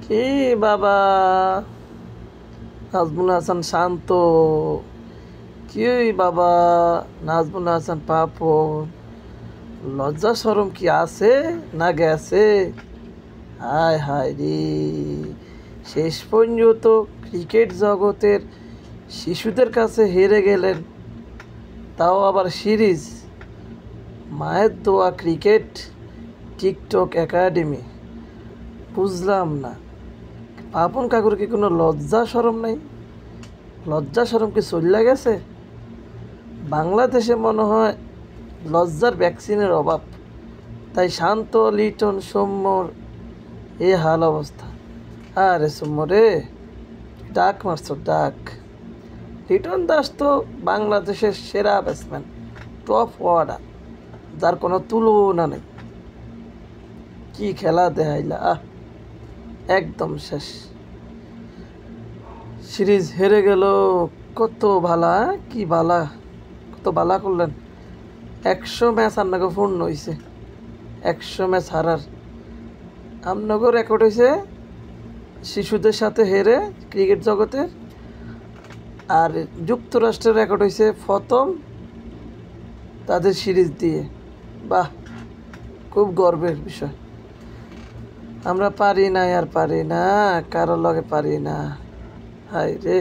কি বাবা, নাজমুল হাসান শান্ত, কি বাবা, নাজমুল হাসান পাপন, লজ্জা শরম কি আছে না গেছে? হায় হায় রে, শেষ পর্যন্ত ক্রিকেট জগতের শিশুদের কাছে হেরে গেলেন, তাও আবার সিরিজ। মায়ের দোয়া ক্রিকেট টিকটক একাডেমি। বুঝলাম না, পাপন কাকুর কি কোনো লজ্জা শরম নাই? লজ্জা শরম কি চলে গেছে? বাংলাদেশে মনে হয় লজ্জার ভ্যাকসিনের অভাব, তাই শান্ত, লিটন, সৌম্যর এ হাল অবস্থা। আরে সৌম্য রে, ডাক মারছ ডাক। লিটন দাস তো বাংলাদেশের সেরা ব্যাটসম্যান, টপ অর্ডার, যার কোনো তুলনা নেই। কি খেলা দেখাইলা, একদম শেষ। সিরিজ হেরে গেল, কত ভালা, কি ভালা, কত ভালা করলেন। 100 ম্যাচ আপনাকে পূর্ণ হয়েছে, 100 ম্যাচ হারার আপনাকে রেকর্ড হয়েছে শিশুদের সাথে হেরে ক্রিকেট জগতের। আর যুক্তরাষ্ট্রের রেকর্ড হয়েছে প্রথম তাদের সিরিজ দিয়ে। বাহ, খুব গর্বের বিষয়। আমরা পারি না, আর পারি না, কারোর লগে পারি না। হায় রে।